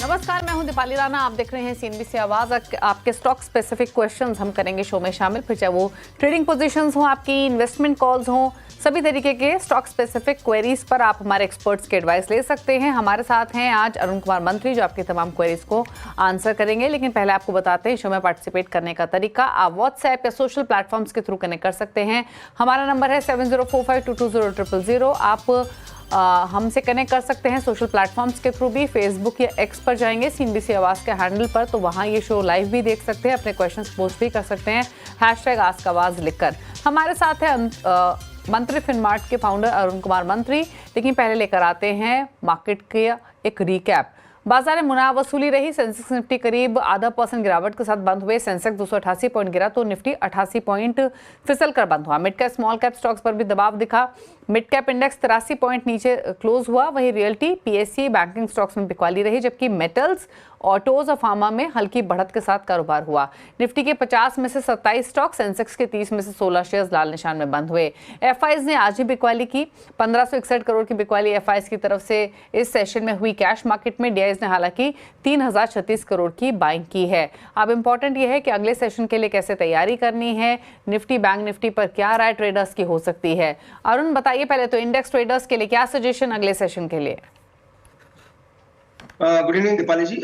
नमस्कार, मैं हूं दीपाली राणा। आप देख रहे हैं सीएनबीसी आवाज। आपके स्टॉक स्पेसिफिक क्वेश्चंस हम करेंगे शो में शामिल, फिर चाहे वो ट्रेडिंग पोजीशंस हो, आपकी इन्वेस्टमेंट कॉल्स हो, सभी तरीके के स्टॉक स्पेसिफिक क्वेरीज पर आप हमारे एक्सपर्ट्स के एडवाइस ले सकते हैं। हमारे साथ हैं आज अरुण कुमार मंत्री, जो आपकी तमाम क्वेरीज को आंसर करेंगे। लेकिन पहले आपको बताते हैं शो में पार्टिसिपेट करने का तरीका। आप व्हाट्सएप या सोशल प्लेटफॉर्म्स के थ्रू कनेक्ट कर सकते हैं। हमारा नंबर है 7045220000। आप हमसे कनेक्ट कर सकते हैं सोशल प्लेटफॉर्म्स के थ्रू भी। फेसबुक या एक्स पर जाएंगे सीएनबीसी आवाज़ के हैंडल पर, तो वहाँ ये शो लाइव भी देख सकते हैं, अपने क्वेश्चंस पोस्ट भी कर सकते हैं #आस्कआवाज़ लिखकर। हमारे साथ है मंत्री फिनमार्ट के फाउंडर अरुण कुमार मंत्री। लेकिन पहले लेकर आते हैं मार्केट के एक रिकैप। बाजार में मुनाफा वसूली रही। सेंसेक्स निफ्टी करीब 0.5% गिरावट के साथ बंद हुए। सेंसेक्स 288 पॉइंट गिरा तो निफ्टी 88 पॉइंट फिसल कर बंद हुआ। Mid cap small cap stocks पर भी दबाव दिखा। मिड कैप इंडेक्स 83 पॉइंट नीचे क्लोज हुआ। वहीं रियल्टी, पीएससी, बैंकिंग स्टॉक्स में बिकवाली रही, जबकि मेटल्स, ऑटोज और फार्मा में हल्की बढ़त के साथ कारोबार हुआ। निफ्टी के 50 में से 27 स्टॉक, सेंसेक्स के 30 में से 16 शेयर्स लाल निशान में बंद हुए। एफआईज ने आज ही बिकवाली की। 1561 करोड़ की बिकवाली एफआईज की तरफ से इस सेशन में हुई। कैश मार्केट में डीआईज ने हालांकि 3036 करोड़ की बाइंग की है। अब इंपॉर्टेंट यह है कि अगले सेशन के लिए कैसे तैयारी करनी है, निफ्टी बैंक निफ्टी पर क्या राय ट्रेडर्स की हो सकती है। अरुण बताइए पहले तो इंडेक्स ट्रेडर्स के लिए क्या सजेशन अगले सेशन के लिए। गुड इवनिंग दीपाली जी।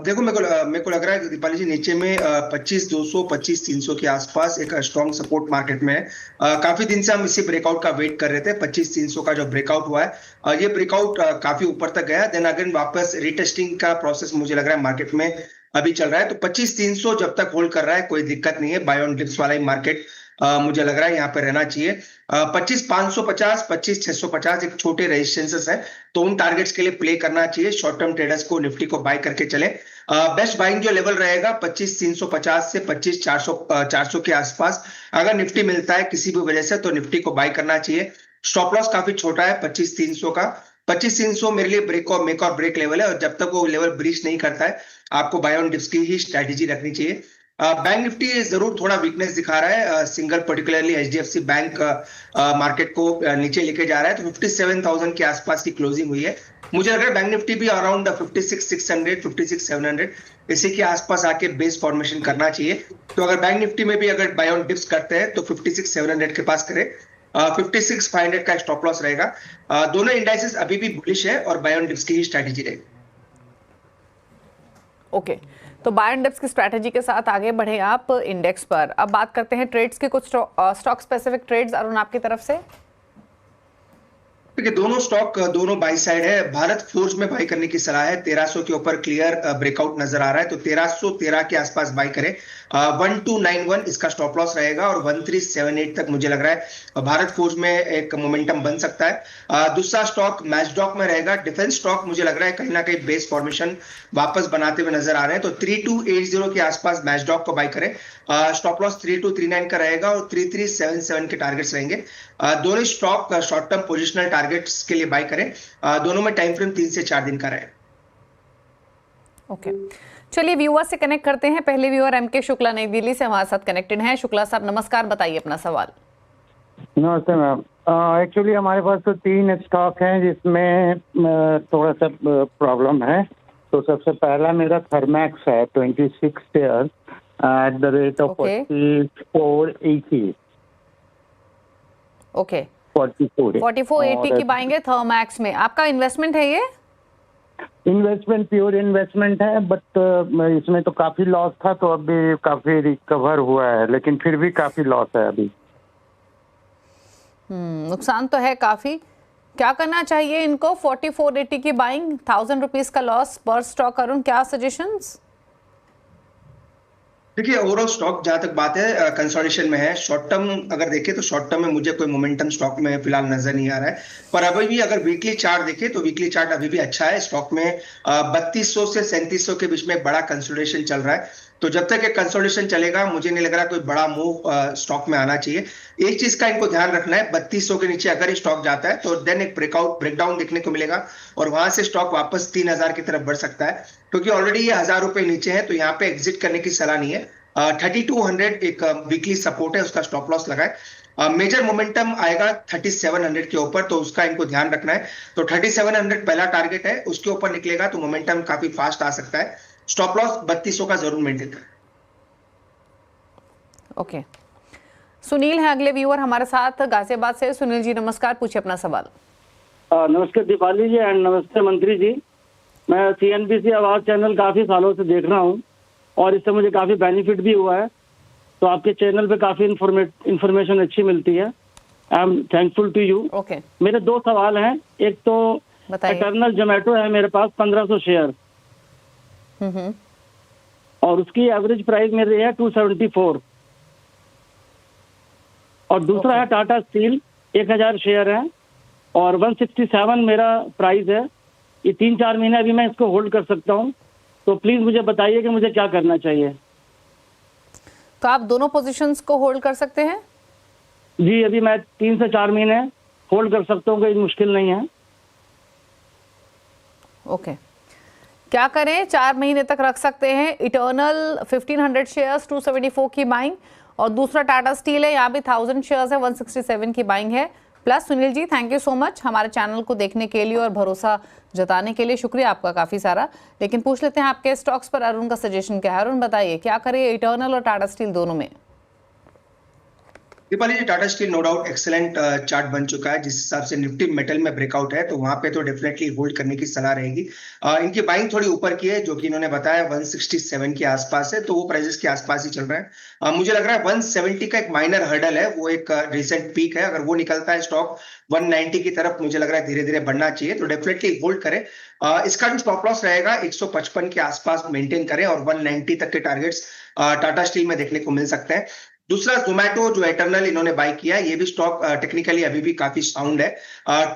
देखो मेरे को लग रहा है कि दीपाली जी नीचे में 25,200 25,300 के आसपास एक स्ट्रॉन्ग सपोर्ट मार्केट में है। काफी दिन से हम इसी ब्रेकआउट का वेट कर रहे थे। 25,300 का जो ब्रेकआउट हुआ है, ये ब्रेकआउट काफी ऊपर तक गया, देन अगेन वापस रिटेस्टिंग का प्रोसेस मुझे लग रहा है मार्केट में अभी चल रहा है। तो 25,300 जब तक होल्ड कर रहा है कोई दिक्कत नहीं है। बाय ऑन डिप्स वाला ही मार्केट मुझे लग रहा है यहाँ पे रहना चाहिए। 25,550 25,650 एक छोटे रेजिस्टेंसेस है, तो उन टारगेट्स के लिए प्ले करना चाहिए। शॉर्ट टर्म ट्रेडर्स को निफ्टी को बाय करके चले। बेस्ट बाइंग जो लेवल रहेगा 25,350 से 25,400 के आसपास। अगर निफ्टी मिलता है किसी भी वजह से तो निफ्टी को बाय करना चाहिए। स्टॉप लॉस काफी छोटा है 25,300 का। 25,300 मेरे लिए मेक और ब्रेक लेवल है, और जब तक वो लेवल ब्रीच नहीं करता है आपको बाय ऑन डिप्स की ही स्ट्रेटेजी रखनी चाहिए। बैंक निफ्टी जरूर थोड़ा वीकनेस दिखा रहा है। Single particularly HDFC bank market को नीचे लेके जा रहा है, तो 57,000 के आसपास की क्लोजिंग हुई है। मुझे लग रहा है बैंक निफ्टी भी अराउंड 56,600 56,700 इसी के आसपास आके बेस फॉर्मेशन करना चाहिए। तो अगर बैंक निफ्टी में भी अगर बाय ऑन डिप्स करते हैं तो 56,700 के पास करें। 56,500 का स्टॉप लॉस रहेगा। दोनों इंडाइसेस अभी भी बुलिश है और बाय ऑन डिप्स की ही स्ट्रेटेजी रहेगी। ओके, तो बाय एंड डिप्स की स्ट्रैटेजी के साथ आगे बढ़े आप इंडेक्स पर। अब बात करते हैं ट्रेड्स के, कुछ स्टॉक स्पेसिफिक ट्रेड्स अरुण आपकी तरफ से। देखिए दोनों स्टॉक दोनों बाई साइड है। भारत फोर्ज में बाई करने की सलाह है। 1300 के ऊपर क्लियर ब्रेकआउट नजर आ रहा है, तो 1313 के आसपास बाई करें। 1291 इसका स्टॉप लॉस रहेगा, और 1378 तक मुझे लग रहा है भारत फोर्ज में एक मोमेंटम बन सकता है। दूसरा स्टॉक मैचडॉक में रहेगा। डिफेंस स्टॉक मुझे लग रहा है कहीं ना कहीं बेस फॉर्मेशन वापस बनाते हुए नजर आ रहे हैं, तो 3280 के आसपास मैचडॉक को बाई करें। स्टॉप लॉस 3239 का रहेगा और 3377 के टारगेट्स रहेंगे। दोनों stock short term positional targets के लिए बाय करें। दोनों में टाइम फ्रेम 3 से 4 दिन का रहे। ओके, चलिए व्यूअर से कनेक्ट करते हैं। पहले व्यूअर एमके शुक्ला नई दिल्ली से हमारे साथ कनेक्टेड हैं। शुक्ला साहब नमस्कार, बताइए अपना सवाल। नमस्ते मैम। एक्चुअली हमारे पास तो 3 स्टॉक हैं जिसमें थोड़ा सा प्रॉब्लम है। तो सबसे पहला मेरा थर्मैक्स है 26 share at the rate of 4480। Okay, 4480 की बाइंग है थर्मैक्स में। आपका इन्वेस्टमेंट है ये? इन्वेस्टमेंट प्योर इन्वेस्टमेंट है, बट इसमें तो काफी लॉस था, तो अभी काफी रिकवर हुआ है, लेकिन फिर भी काफी लॉस है अभी। नुकसान तो है काफी। क्या करना चाहिए इनको? 4480 की बाइंग, 1000 रुपीज का लॉस पर स्टॉक। अरुण क्या सजेशंस? देखिए ओवरऑल स्टॉक जहां तक बात है कंसोलिडेशन में है। शॉर्ट टर्म अगर देखें तो शॉर्ट टर्म में मुझे कोई मोमेंटम स्टॉक में फिलहाल नजर नहीं आ रहा है, पर अभी भी अगर वीकली चार्ट देखें तो वीकली चार्ट अभी भी अच्छा है। स्टॉक में 3200 से 3700 के बीच में बड़ा कंसोलिडेशन चल रहा है। तो जब तक एक कंसोलिडेशन चलेगा मुझे नहीं लग रहा कोई बड़ा मूव स्टॉक में आना चाहिए। एक चीज का इनको ध्यान रखना है, 3200 के नीचे अगर स्टॉक जाता है तो देन एक ब्रेकडाउन देखने को मिलेगा, और वहां से स्टॉक वापस 3000 की तरफ बढ़ सकता है, क्योंकि ऑलरेडी ये 1000 रुपए नीचे है, तो यहाँ पे एग्जिट करने की सलाह नहीं है। 3200 एक वीकली सपोर्ट है, उसका स्टॉप लॉस लगाए। मेजर मोमेंटम आएगा 3700 के ऊपर, तो उसका इनको ध्यान रखना है। तो 3700 पहला टारगेट है, उसके ऊपर निकलेगा तो मोमेंटम काफी फास्ट आ सकता है। स्टॉप लॉस 3200 का जरूर मेंटेन करें। ओके, सुनील है अगले व्यूअर हमारे साथ गाजियाबाद से। सुनील जी नमस्कार, पूछिए अपना सवाल। नमस्ते दीपाली जी एंड नमस्ते मंत्री जी। मैं CNBC आवाज चैनल काफी सालों से देख रहा हूँ और इससे मुझे काफी बेनिफिट भी हुआ है। तो आपके चैनल पे काफी इंफॉर्मेशन अच्छी मिलती है। I am thankful to you. Okay, मेरे दो सवाल हैं। एक तो बताइए। एटर्नल जोमेटो है मेरे पास 1500 शेयर और उसकी एवरेज प्राइस मेरी है 274। और दूसरा है टाटा स्टील 1000 शेयर है और 167 मेरा प्राइस है। ये 3-4 महीने अभी मैं इसको होल्ड कर सकता हूँ, तो प्लीज मुझे बताइए कि मुझे क्या करना चाहिए। तो आप दोनों पोजीशंस को होल्ड कर सकते हैं? जी अभी मैं 3 से 4 महीने होल्ड कर सकता हूँ, कोई मुश्किल नहीं है। ओके, क्या करें? 4 महीने तक रख सकते हैं। इटर्नल 1500 शेयर्स 274 की बाइंग और दूसरा टाटा स्टील है, यहाँ भी 1000 शेयर्स है 167 की बाइंग है। Plus Sunil ji thank you so much हमारे चैनल को देखने के लिए और भरोसा जताने के लिए, शुक्रिया आपका काफ़ी सारा। लेकिन पूछ लेते हैं आपके स्टॉक्स पर अरुण का सजेशन क्या है। अरुण बताइए क्या करें इटर्नल और टाटा स्टील दोनों में? Dipali ji, Tata steel no doubt excellent chart बन चुका है। जिस हिसाब से निफ्टी मेटल में ब्रेकआउट है तो वहां पे तो डेफिनेटली होल्ड करने की सलाह रहेगी। इनकी बाइंग थोड़ी ऊपर की है, जो कि इन्होंने बताया 167 के आसपास है, तो वो प्राइसेस के आसपास ही चल रहा है। मुझे लग रहा है 170 का एक माइनर हर्डल है, वो एक रिसेंट पीक है। अगर वो निकलता है स्टॉक 190 की तरफ, मुझे लग रहा है धीरे धीरे बढ़ना चाहिए, तो डेफिनेटली होल्ड करें। इसका जो स्टॉप लॉस रहेगा 155 के आसपास मेंटेन करें और 190 तक के टारगेट्स टाटा स्टील में देखने को मिल सकते हैं। दूसरा जोमेटो जो एटर्नल इन्होंने बाय किया है, ये भी स्टॉक टेक्निकली अभी भी काफी साउंड है।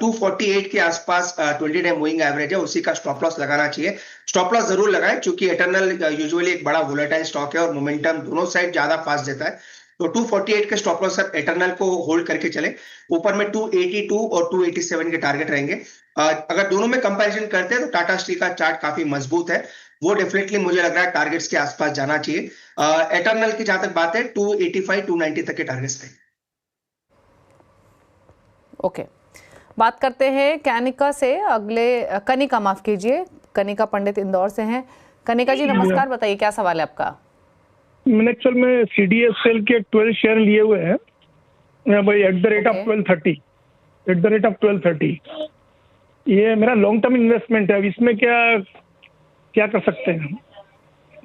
248 के आसपास 20 डे मूविंग एवरेज है, उसी का स्टॉप लॉस लगाना चाहिए। स्टॉप लॉस जरूर लगाएं, क्योंकि एटर्नल यूजुअली एक बड़ा वोलेटाइल स्टॉक है और मोमेंटम दोनों साइड ज्यादा फास्ट देता है। तो 248 के स्टॉप लॉस एटर्नल को होल्ड करके चले। ऊपर में 282 और 287 के टारगेट रहेंगे। अगर दोनों में कंपैरिजन करते हैं तो टाटा स्टील का चार्ट काफी मजबूत है, वो डेफिनेटली मुझे लग रहा है टारगेट्स के आसपास जाना चाहिए। एटर्नल की जहां तक बात है 285 290 तक के टारगेट्स थे। ओके, बात करते हैं कनिका से। अगले कनिका, माफ कीजिए, कनिका पंडित इंदौर से हैं। कनिका जी नमस्कार, बताइए क्या सवाल है आपका? मैंने एक्चुअल में CDSL के 12 शेयर लिए हुए हैं भाई एट द रेट ऑफ 1230। ये मेरा लॉन्ग टर्म इन्वेस्टमेंट है। अब इसमें क्या कर सकते हैं,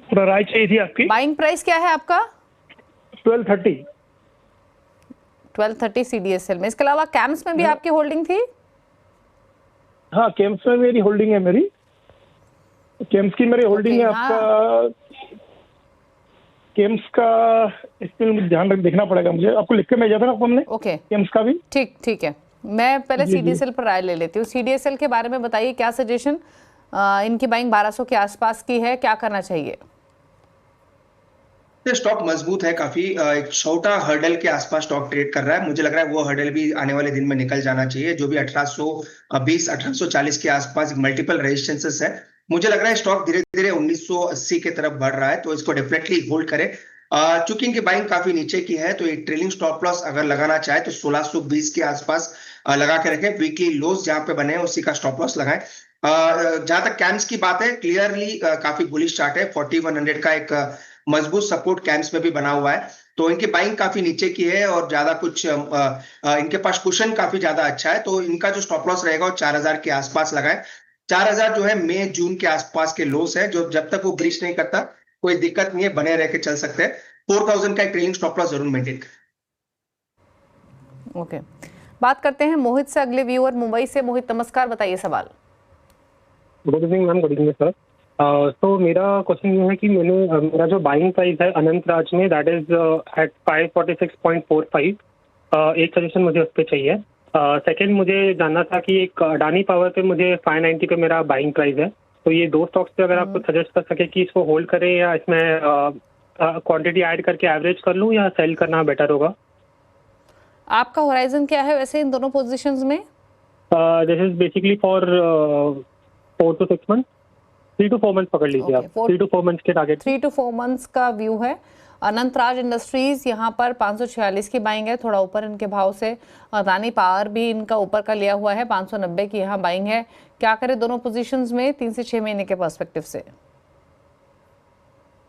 थोड़ा राय चाहिए थी आपकी। बाइंग प्राइस क्या है आपका? 1230 CDSL में। इसके अलावा कैम्स में भी आपकी होल्डिंग थी? हाँ, केम्स में मेरी होल्डिंग है। केम्स की मेरी होल्डिंग है। आपका केम्स का इसमें ध्यान देखना पड़ेगा मुझे। आपको लिख के भेजा था ना हमने। ओके, केम्स का भी ठीक है। मैं पहले CDSL पर राय ले लेती हूँ। CDSL के बारे में बताइए क्या सजेशन। इनकी बाइंग 1200 के आसपास की है, क्या करना चाहिए? स्टॉक मजबूत है काफी। एक छोटा हर्डल के आसपास स्टॉक ट्रेड कर रहा है। मुझे लग रहा है वो हर्डल भी आने वाले दिन में निकल जाना चाहिए, जो भी 1820 1840 के आसपास मल्टीपल रेजिस्टेंसेस है। मुझे लग रहा है स्टॉक धीरे धीरे 1980 की तरफ बढ़ रहा है, तो इसको डेफिनेटली होल्ड करें। चूंकि इनकी बाइंग काफी नीचे की है, तो एक ट्रेलिंग स्टॉप लॉस अगर लगाना चाहे तो 1620 के आसपास लगा के रखें। वीकली लोस जहां पे बने हैं उसी का स्टॉप लॉस लगाएं। जहां तक कैम्स की बात है, क्लियरली काफी बुलिश चार्ट है। 4100 का एक मजबूत सपोर्ट कैम्स में भी बना हुआ है, तो इनकी बाइंग काफी नीचे की है और ज्यादा कुछ इनके पास कुशन काफी ज्यादा अच्छा है। तो इनका जो स्टॉप लॉस रहेगा वो 4000 के आसपास लगाए। 4000 जो है मई जून के आसपास के लोस है, जो जब तक वो ब्रीच नहीं करता कोई दिक्कत नहीं है, बने रह के चल सकते हैं। 4000 का एक ट्रेलिंग स्टॉप लॉस जरूर मेंटेन करें। ओके, बात करते हैं मोहित से। अगले व्यूअर मुंबई से। मोहित नमस्कार, बताइए सवाल। Good evening ma'am. Good evening sir. तो मेरा क्वेश्चन ये है कि मेरा जो बाइंग प्राइस है अनंत राज में, दैट इज एट 546.45। एक सजेशन मुझे उस पर चाहिए। सेकंड, मुझे जानना था कि एक अडानी पावर पे मुझे 590 पे मेरा बाइंग प्राइस है, तो ये दो स्टॉक्स पे अगर आप कुछ सजेस्ट कर सके कि इसको होल्ड करें या इसमें क्वांटिटी ऐड करके एवरेज कर लूँ या सेल करना बेटर होगा। आपका होराइजन क्या है वैसे इन दोनों पोजीशंस में? This is basically for 4 to 6 months, 3 to 4 months पकड़ लीजिए आप। 3 to 4 मंथ्स के टारगेट। 3 to 4 मंथ्स का व्यू है। अनंतराज इंडस्ट्रीज यहाँ पर 546 की बाइंग है, थोड़ा ऊपर इनके भाव से। अदानी पावर भी इनका ऊपर का लिया हुआ है, 590 की यहाँ बाइंग है। क्या करें दोनों पोजीशंस में 3 से 6 महीने के पर्सपेक्टिव से?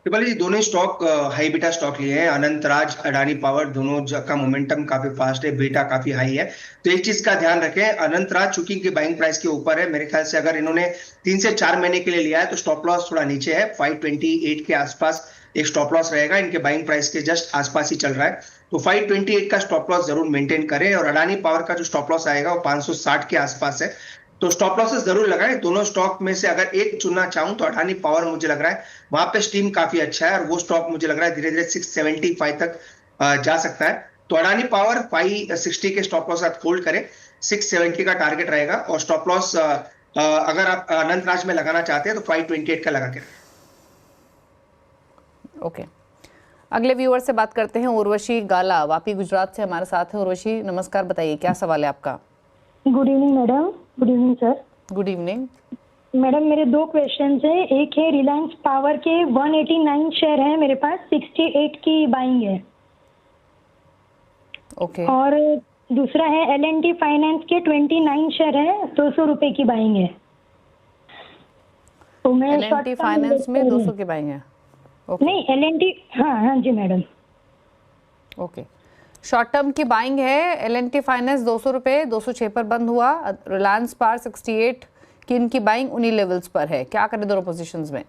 कृपाली जी, दोनों स्टॉक हाई बीटा स्टॉक लिए हैं। अनंतराज, अडानी पावर, दोनों का मोमेंटम काफी फास्ट है, बीटा काफी हाई है। तो एक चीज का ध्यान रखें, अनंतराज चूंकि इनकी बाइंग प्राइस के ऊपर है, मेरे ख्याल से अगर इन्होंने 3 से 4 महीने के लिए लिया है तो स्टॉप लॉस थोड़ा नीचे है, 528 के आसपास एक स्टॉप लॉस रहेगा। इनके बाइंग प्राइस के जस्ट आसपास ही चल रहा है, तो 528 का स्टॉप लॉस जरूर मेंटेन करें। और अडानी पावर का जो स्टॉप लॉस आएगा वो 560 के आसपास है, तो स्टॉप लॉसेस जरूर लगाएं। दोनों स्टॉक में से अगर एक चुनना चाहूं तो अडानी पावर मुझे लग रहा है वहां पे स्टीम काफी अच्छा है, और वो स्टॉक मुझे लग रहा है धीरे धीरे 675 तक जा सकता है। तो अडानी पावर 560 के स्टॉप लॉस आप होल्ड करें, 670 का टारगेट रहेगा। और स्टॉप लॉस अगर आप अनंतराज में लगाना चाहते हैं तो 528 का लगा के। ओके, अगले व्यूअर से बात करते हैं। उर्वशी गाला वापी गुजरात से हमारे साथ है। उर्वशी नमस्कार, बताइए क्या सवाल है आपका? Good evening madam. Good evening sir. Good evening madam, मेरे 2 क्वेश्चंस हैं। एक है रिलायंस पावर के 189 शेयर हैं मेरे पास, 68 की बाइंग है। ओके। और दूसरा है L&T फाइनेंस के 29 शेयर हैं, 200 रुपए की बाइंग है। तो मैं L&T फाइनेंस में 200 की बाइंग है? ओके। नहीं, L&T, हाँ जी मैडम। ओके, शॉर्ट टर्म की बाइंग है। L&T फाइनेंस 200 रुपए, 206 पर बंद हुआ। रिलायंस पावर 68 की इनकी बाइंग उन्हीं लेवल्स पर है। क्या करें दोनों पोजीशंस में?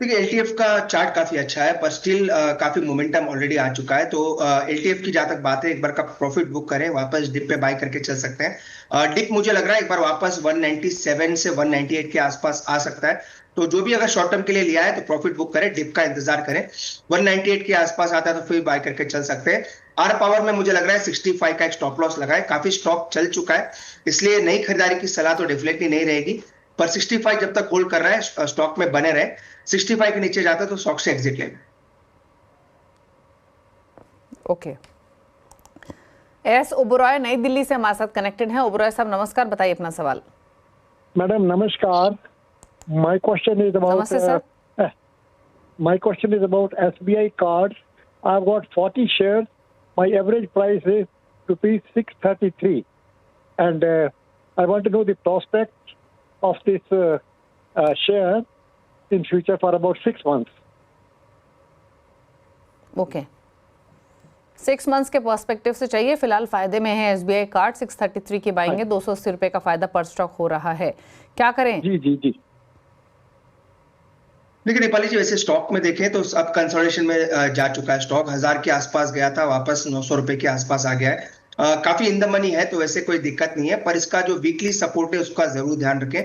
देखिए, एलटीएफ का चार्ट काफी अच्छा है, पर स्टिल काफी मोमेंटम ऑलरेडी आ चुका है। तो एलटीएफ की जहां तक बात है, एक बार का प्रॉफिट बुक करें, वापस डिप पे बाय करके चल सकते हैं। डिप मुझे लग रहा है एक बार वापस 197 से 198 के आसपास आ सकता है। तो जो भी अगर शॉर्ट टर्म के लिए लिया है तो प्रॉफिट बुक करें, डिप का इंतजार करें। 198 के आसपास आता है तो फिर बाय करके चल सकते हैं। आर पावर में मुझे लग रहा है 65 का एक स्टॉप लॉस लगाए, काफी स्टॉक चल चुका है, इसलिए नई खरीदारी की सलाह तो डेफिनेटली नहीं रहेगी। पर 65 जब तक होल्ड कर रहा है, स्टॉक में बने रहे। 65 के नीचे जाता है तो स्टॉक से एग्जिट लें। ओके। एस ओबरॉय नई दिल्ली से हमारे साथ कनेक्टेड हैं। ओबरॉय साहब नमस्कार, बताइए अपना सवाल। मैडम नमस्कार, my question is about Namaste, sir. My question is about SBI cards. I've got 40 shares. My average price is ₹633, and I want to know the prospect of this share in future for about 6 months. Okay, 6 months के perspective से चाहिए। फिलहाल फायदे में है SBI card, 633 की buying है, 280 रुपए का फायदा पर स्टॉक हो रहा है। क्या करें? जी जी जी। देखिए नेपाली जी, वैसे स्टॉक में देखें तो अब कंसोलिडेशन में जा चुका है स्टॉक। 1000 के आसपास गया था, वापस 900 रुपए के आसपास आ गया है। काफी इन द मनी है, तो वैसे कोई दिक्कत नहीं है, पर इसका जो वीकली सपोर्ट है उसका जरूर ध्यान रखें।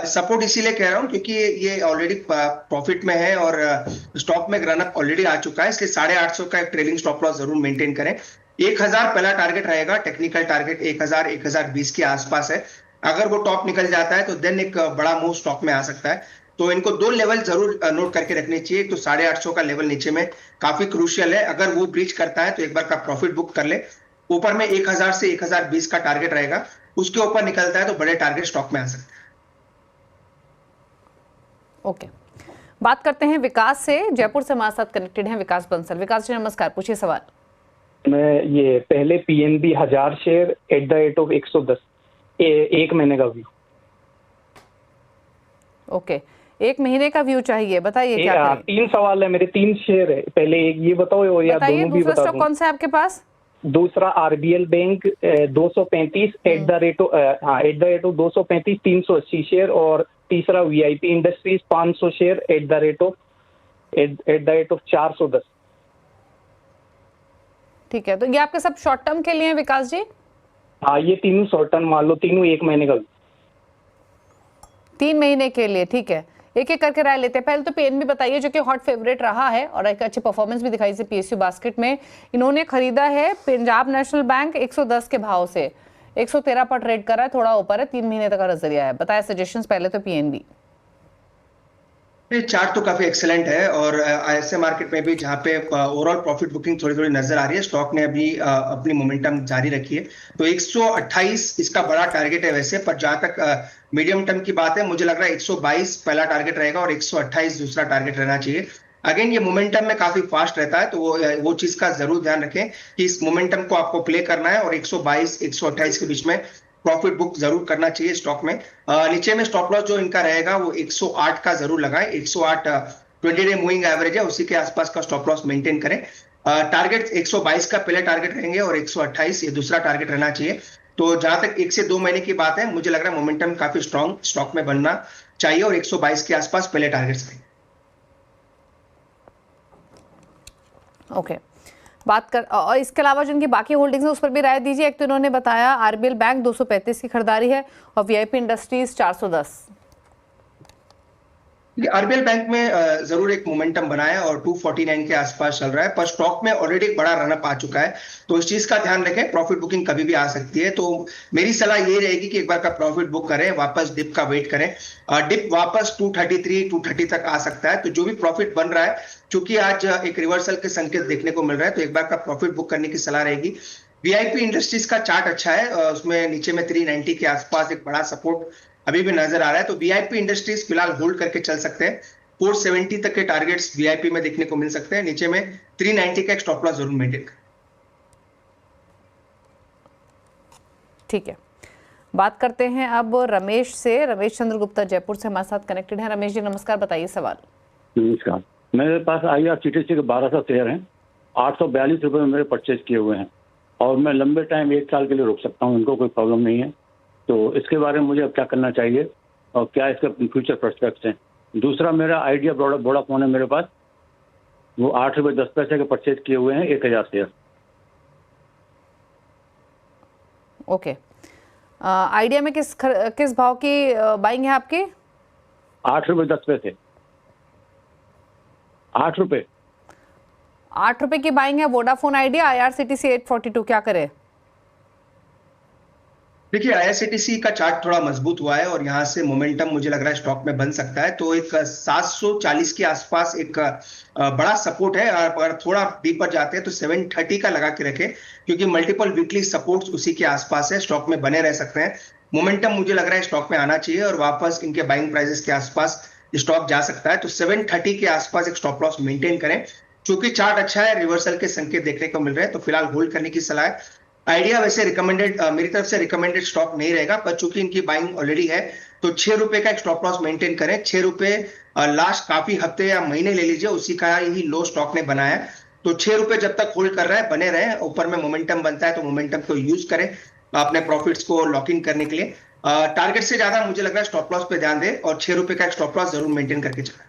सपोर्ट इसीलिए कह रहा हूं क्योंकि ये ऑलरेडी प्रॉफिट में है और स्टॉक में रनअप ऑलरेडी आ चुका है, इसलिए 850 का एक ट्रेलिंग स्टॉप लॉस जरूर मेंटेन करें। 1000 पहला टारगेट रहेगा, टेक्निकल टारगेट 1020 के आसपास है। अगर वो टॉप निकल जाता है तो देन एक बड़ा मूव स्टॉक में आ सकता है। तो इनको 2 लेवल जरूर नोट करके रखने चाहिए। तो 850 का लेवल नीचे में काफी क्रूशियल है, अगर वो ब्रीच करता है तो एक बार का प्रॉफिट बुक कर ले। ऊपर में 1000 से 1020 का टारगेट रहेगा, उसके ऊपर निकलता है तो बड़े टारगेट स्टॉक में आ सकते हैं। ओके, बात करते हैं विकास से। जयपुर से हमारे साथ कनेक्टेड हैं विकास बंसल। विकास जी नमस्कार, पूछिए सवाल। मैं ये पहले PNB 1000 शेयर @110, 1 महीने का व्यू। ओके, 1 महीने का व्यू चाहिए, बताइए क्या करें? 3 सवाल है मेरे, 3 शेयर है। पहले एक ये बताओ या दोनों भी दूसरा बता स्टॉक दूं? कौन सा है आपके पास? दूसरा RBL बैंक 235 @235 380 शेयर, और तीसरा VIP इंडस्ट्रीज 500 शेयर @410। ठीक है, तो ये आपके सब शॉर्ट टर्म के लिए हैं विकास जी? हाँ, ये तीनों शॉर्ट टर्म मान लो, तीनों 1 महीने का। 3 महीने के लिए, ठीक है। एक एक करके राय लेते हैं। पहले तो PNB बताइए, जो कि हॉट फेवरेट रहा है और एक अच्छी परफॉर्मेंस भी दिखाई से PSU बास्केट में। इन्होंने खरीदा है पंजाब नेशनल बैंक 110 के भाव से, 113 पर ट्रेड करा है, थोड़ा ऊपर है, 3 महीने तक का नजरिया है। बताया सजेशंस पहले तो PNB। ये चार्ट तो काफी एक्सेलेंट है, और ऐसे मार्केट में भी जहां पे ओवरऑल प्रॉफिट बुकिंग थोड़ी थोड़ी नजर आ रही है, स्टॉक ने अभी अपनी मोमेंटम जारी रखी है। तो 128 इसका बड़ा टारगेट है वैसे, पर जहां तक मीडियम टर्म की बात है, मुझे लग रहा है 122 पहला टारगेट रहेगा और 128 दूसरा टारगेट रहना चाहिए। अगेन ये मोमेंटम में काफी फास्ट रहता है, तो वो चीज का जरूर ध्यान रखें कि इस मोमेंटम को आपको प्ले करना है और 122 128 के बीच में प्रॉफिट बुक जरूर करना चाहिए स्टॉक में। नीचे में स्टॉप लॉस जो इनका रहेगा वो 108 का जरूर लगाएं। 108 20 डे मूविंग एवरेज है, उसी के आसपास का स्टॉप लॉस मेंटेन करें। टारगेट 122 का पहले टारगेट रहेंगे और 128 ये दूसरा टारगेट रहना चाहिए। तो जहां तक 1 से 2 महीने की बात है, मुझे लग रहा है मोमेंटम काफी स्ट्रॉन्ग स्टॉक में बनना चाहिए और 122 के आसपास पहले टारगेट्स रहेंगे। ओके, बात कर और इसके अलावा जिनकी बाकी होल्डिंग्स है उस पर भी राय दीजिए। एक तो इन्होंने बताया आरबीएल बैंक 235 की खरीदारी है और वीआईपी इंडस्ट्रीज 410। आरबीएल बैंक में जरूर एक मोमेंटम बना है और 249 के आसपास चल रहा है, पर स्टॉक में ऑलरेडी एक बड़ा रनअप आ चुका है, तो इस चीज का ध्यान रखें। प्रॉफिट बुकिंग कभी भी आ सकती है, तो मेरी सलाह ये रहेगी कि एक बार का प्रॉफिट बुक करें, वापस डिप का वेट करें। डिप वापस 233 230 तक आ सकता है, तो जो भी प्रॉफिट बन रहा है, चूंकि आज एक रिवर्सल के संकेत देखने को मिल रहा है, तो एक बार का प्रॉफिट बुक करने की सलाह रहेगी। वीआईपी इंडस्ट्रीज का चार्ट अच्छा है, उसमें नीचे में 390 के आसपास एक बड़ा सपोर्ट अभी भी नजर आ रहा है, तो वीआईपी इंडस्ट्रीज फिलहाल होल्ड करके चल सकते हैं। 470 तक के टारगेट्स वीआईपी में देखने को मिल सकते हैं। नीचे में 390 का एक स्टॉप लॉस जरूर मेंटेन करें। ठीक है, बात करते हैं अब रमेश से। रमेश चंद्र गुप्ता जयपुर से हमारे साथ कनेक्टेड हैं। रमेश जी नमस्कार, बताइए सवाल। नमस्कार, मेरे पास IRCTC के 1200 शेयर हैं, 842 रुपये में मेरे परचेज किए हुए हैं और मैं लंबे टाइम 1 साल के लिए रोक सकता हूं, इनको कोई प्रॉब्लम नहीं है। तो इसके बारे में मुझे अब क्या करना चाहिए और क्या इसके फ्यूचर प्रोस्पेक्ट्स हैं। दूसरा, मेरा आइडिया वोडाफोन है मेरे पास, वो 8 रुपये 10 पैसे के परचेज किए हुए हैं 1000 शेयर। ओके, आइडिया में किस भाव की बाइंग है आपकी? 8 रुपये 10 पैसे। 8 रुपये 8 रुपए की बाइंग है वोडाफोन आइडिया। IRCTC 842, क्या करे? देखिए, IRCTC का चार्ट थोड़ा मजबूत हुआ है और यहाँ से मोमेंटम मुझे लग रहा है स्टॉक में बन सकता है, तो एक 740 के आसपास एक बड़ा सपोर्ट है। और अगर थोड़ा डीपर जाते हैं तो 730 का लगा के रखें, क्योंकि मल्टीपल वीकली सपोर्ट्स उसी के आसपास है, स्टॉक में बने रह सकते हैं। मोमेंटम मुझे लग रहा है स्टॉक में आना चाहिए और वापस इनके बाइंग प्राइसेस के आसपास स्टॉक जा सकता है, तो 730 के आसपास एक स्टॉप लॉस मेंटेन करें। चूंकि चार्ट अच्छा है, रिवर्सल के संकेत देखने को मिल रहे हैं, तो फिलहाल होल्ड करने की सलाह है। आइडिया वैसे रिकमेंडेड, मेरी तरफ से रिकमेंडेड स्टॉक नहीं रहेगा, पर चूंकि इनकी बाइंग ऑलरेडी है, तो 6 रुपए का एक स्टॉप लॉस मेंटेन करें। 6 रुपए लास्ट काफी हफ्ते या महीने ले लीजिए, उसी का ही लो स्टॉक ने बनाया है, तो 6 रुपए जब तक होल्ड कर रहा है बने रहे। ऊपर में मोमेंटम बनता है तो मोमेंटम को यूज करें अपने प्रॉफिट्स को लॉक इन करने के लिए। टारगेट से ज्यादा मुझे लग रहा है स्टॉप लॉस पे ध्यान दें और 6 रुपए का एक स्टॉप लॉस जरूर मेंटेन करके चलना।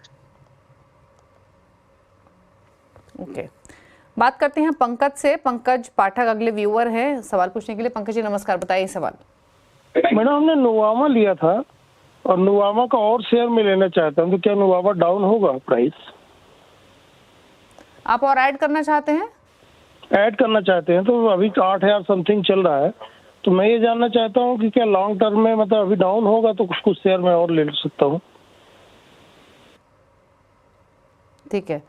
ओके, बात करते हैं पंकज से। पंकज पाठक अगले व्यूअर हैं सवाल पूछने के लिए। पंकज जी नमस्कार, बताइए सवाल। मैडम, हमने नुवामा लिया था और नुवामा का और शेयर में लेना चाहता हूँ, तो क्या नुवामा डाउन होगा प्राइस? आप और ऐड करना चाहते हैं? ऐड करना चाहते हैं, तो अभी 8000 समथिंग चल रहा है, तो मैं ये जानना चाहता हूँ कि क्या लॉन्ग टर्म में मतलब अभी डाउन होगा तो कुछ शेयर में और ले सकता हूँ। ठीक है,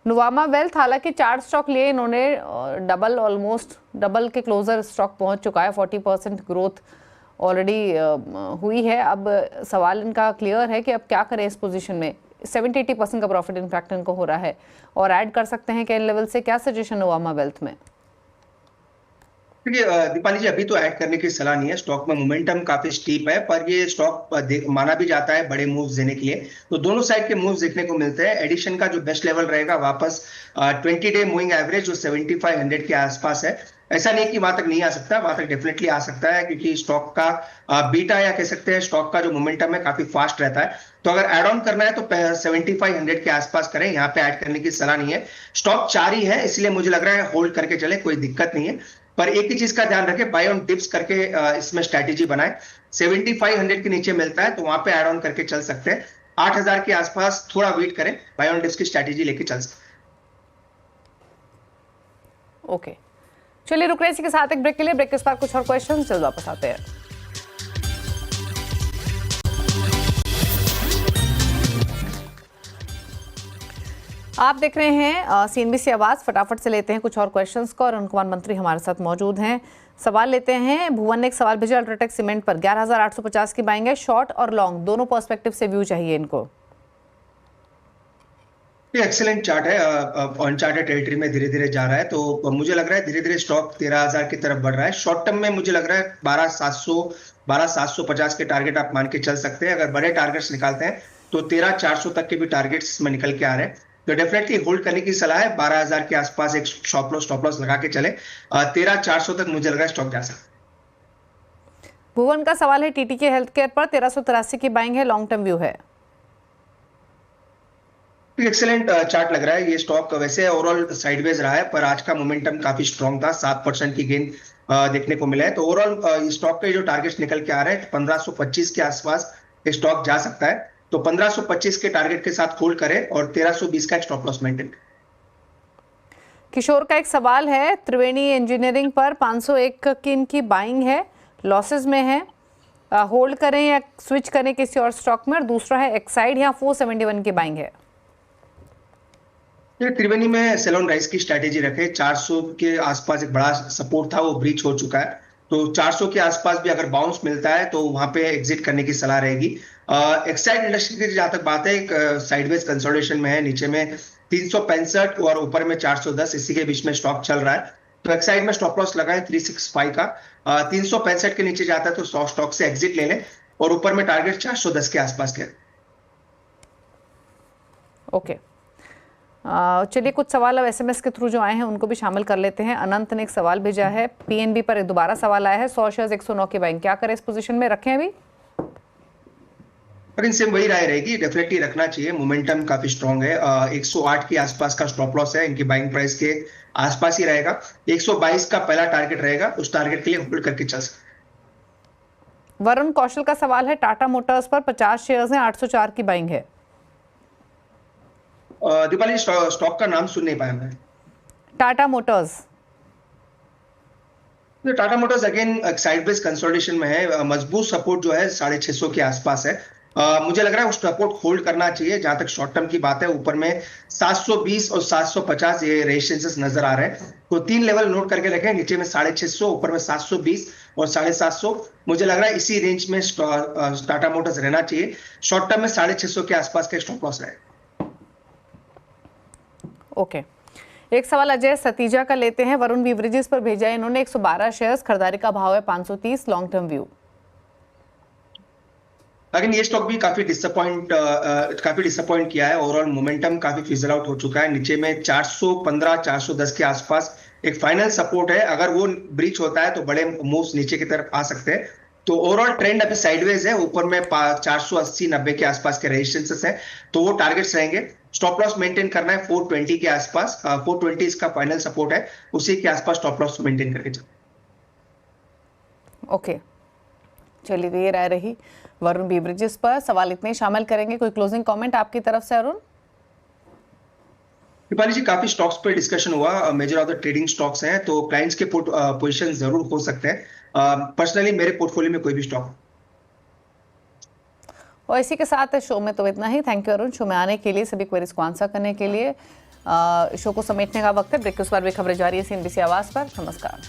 नुवामा वेल्थ हालांकि 4 स्टॉक लिए इन्होंने, डबल ऑलमोस्ट डबल के क्लोजर स्टॉक पहुंच चुका है। 40% ग्रोथ ऑलरेडी हुई है। अब सवाल इनका क्लियर है कि अब क्या करें इस पोजीशन में। 70-80% का प्रॉफिट इनफैक्ट इनको हो रहा है और ऐड कर सकते हैं क्या इन लेवल से? क्या सजेशन नुवामा वेल्थ में? देखिए दीपाली जी, अभी तो ऐड करने की सलाह नहीं है। स्टॉक में मोमेंटम काफी स्टीप है, पर ये स्टॉक माना भी जाता है बड़े मूव्स देने के लिए, तो दोनों साइड के मूव्स देखने को मिलते हैं। एडिशन का जो बेस्ट लेवल रहेगा वापस 20 डे मूविंग एवरेज जो 7500 के आसपास है। ऐसा नहीं कि वहां तक नहीं आ सकता, वहां तक डेफिनेटली आ सकता है, क्योंकि स्टॉक का बीटा या कह सकते हैं स्टॉक का जो मोमेंटम है काफी फास्ट रहता है। तो अगर एड ऑन करना है तो 7500 के आसपास करें, यहाँ पे ऐड करने की सलाह नहीं है। स्टॉक 4 ही है, इसलिए मुझे लग रहा है होल्ड करके चले, कोई दिक्कत नहीं है। पर एक ही चीज का ध्यान रखें, बाय ऑन डिप्स करके इसमें स्ट्रैटेजी बनाए। 7500 के नीचे मिलता है तो वहां पे ऐड ऑन करके चल सकते हैं। 8000 के आसपास थोड़ा वेट करें, बाय ऑन डिप्स की स्ट्रैटेजी लेके चल सकते हैं। ओके, चलिए रुक रहे हैं इसी के साथ एक ब्रेक के लिए। ब्रेक के बाद कुछ और क्वेश्चन, जल्द वापस आते हैं। आप देख रहे हैं CNBC आवाज। फटाफट से लेते हैं कुछ और क्वेश्चंस को और अरुण कुमार मंत्री हमारे साथ मौजूद हैं। सवाल लेते हैं। भुवन ने एक सवाल भेजा अल्ट्राटेक सीमेंट पर। 11850 की बाइंग है, शॉर्ट और लॉन्ग दोनों पर्सपेक्टिव से व्यू चाहिए इनको। ये एक्सेलेंट चार्ट है, अनचार्टेड टेरिटरी में धीरे धीरे जा रहा है, तो मुझे लग रहा है धीरे धीरे स्टॉक 13,000 की तरफ बढ़ रहा है। शॉर्ट टर्म में मुझे लग रहा है 12,750 के टारगेट आप मान के चल सकते हैं। अगर बड़े टारगेट्स निकालते हैं तो 13,400 तक के भी टारगेट्स में निकल के आ रहे हैं, तो डेफिनेटली होल्ड करने की सलाह है। 12,000 के आसपास एक स्टॉप लॉस लगा के चले। 13,400 तक मुझे लग रहा है स्टॉक जा सकता है। भुवन का सवाल है टीटीके हेल्थ केयर पर 1383 की बाइंग है, लॉन्ग टर्म व्यू है। एक्सेलेंट चार्ट लग रहा है। ये स्टॉक वैसे ओवरऑल साइडवेज रहा है, पर आज का मोमेंटम काफी स्ट्रॉन्ग था, 7% की गेन देखने को मिला है। तो ओवरऑल स्टॉक के जो टारगेट्स निकल के आ रहे हैं 1525 के आसपास स्टॉक जा सकता है, तो 1525 के टारगेट के साथ होल्ड करें और 1320 का स्टॉप लॉस मेंटेन करें। किशोर का एक सवाल है त्रिवेणी इंजीनियरिंग पर 501 की इनकी बाइंग है, लॉसेस में है, होल्ड करें या स्विच करें किसी और स्टॉक में। और दूसरा है एक्साइड, यहाँ 471 की बाइंग है। त्रिवेणी में सेल ऑन राइज की स्ट्रैटेजी रखे। 400 के आसपास एक बड़ा सपोर्ट था, वो ब्रीच हो चुका है, तो 400 के आसपास भी अगर बाउंस मिलता है तो वहां पे एग्जिट करने की सलाह रहेगी। एक्साइड इंडस्ट्री की जहां तक बात है, एक साइडवेज कंसोलिडेशन में है, नीचे में 365 और ऊपर में 410, इसी के बीच में स्टॉक चल रहा है। तो एक्साइड में स्टॉप लॉस लगाएं 365 का। 365 के नीचे जाता है तो स्टॉक से एग्जिट ले लें और ऊपर में टारगेट 410 के आसपास के। ओके, चलिए कुछ सवाल अब एसएमएस के थ्रू जो आए हैं उनको भी शामिल कर लेते हैं। अनंत ने एक सवाल भेजा है, पीएनबी पर एक दोबारा सवाल आया है, 100 शेयर्स 109 की बाइंग, क्या करें इस पोजीशन में, रखें अभी? पर इनसे वही राय रहेगी, डेफिनेटली रखना चाहिए। मोमेंटम काफी स्ट्रांग है। 108 के आसपास का स्टॉप लॉस है, इनकी बाइंग प्राइस के आसपास ही रहेगा। 122 का पहला टारगेट रहेगा, उस टारगेट के लिए होल्ड करके चल सकते। वरुण कौशल का सवाल है टाटा मोटर्स पर 50 शेयर्स हैं, 804 की बाइंग है। दीपाली स्टॉक का नाम सुन नहीं पाया मैं। Tata Motors again sideways consolidation में है। मजबूत सपोर्ट जो है 650 के आसपास है। मुझे लग रहा है उस सपोर्ट होल्ड करना चाहिए। जहां तक शॉर्ट टर्म की बात है, ऊपर में 720 और 750 ये रेजिस्टेंसेस नजर आ रहे हैं, तो 3 लेवल नोट करके रखें। नीचे में 650, ऊपर में 720 और 750। मुझे लग रहा है इसी रेंज में टाटा मोटर्स रहना चाहिए। शॉर्ट टर्म में 650 के आसपास का स्टॉप लॉस है। ओके, एक सवाल अजय सतीजा का लेते हैं, वरुण बीवरेजेस पर भेजा है इन्होंने, 112 शेयर्स, खरीदारी का भाव है 530, लॉन्ग टर्म व्यू। लेकिन ये स्टॉक भी काफी डिसअपॉइंट किया है। ओवरऑल मोमेंटम काफी फिजल आउट हो चुका है। नीचे में 415 410 के आसपास एक फाइनल सपोर्ट है, अगर वो ब्रीच होता है तो बड़े मूव्स नीचे की तरफ आ सकते हैं। तो ओवरऑल ट्रेंड अभी साइडवेज है, ऊपर में 480 90 के आसपास के रेजिस्टेंसेस हैं, तो वो टारगेट्स रहेंगे। स्टॉप लॉस मेंटेन करना है 420 के आसपास। 420 इसका फाइनल सपोर्ट है, उसी के आसपास स्टॉप लॉस मेंटेन करके चलते। ओके, चलिए तो ये राय रही वरुण बीवरेजेस पर। सवाल इतने शामिल करेंगे, कोई क्लोजिंग कमेंट आपकी तरफ से अरुण? दीपाली जी, काफी स्टॉक्स पे डिस्कशन हुआ, measure of the trading stocks हैं, तो क्लाइंट्स के पोजीशन जरूर हो सकते हैं। पर्सनली मेरे पोर्टफोलियो में कोई भी स्टॉक। और इसी के साथ शो में तो इतना ही। थैंक यू अरुण, शो में आने के लिए, सभी क्वेरीज को आंसर करने के लिए। शो को समेटने का वक्त है, ब्रेक के उस बार भी खबरें जारी है CNBC आवाज पर। नमस्कार।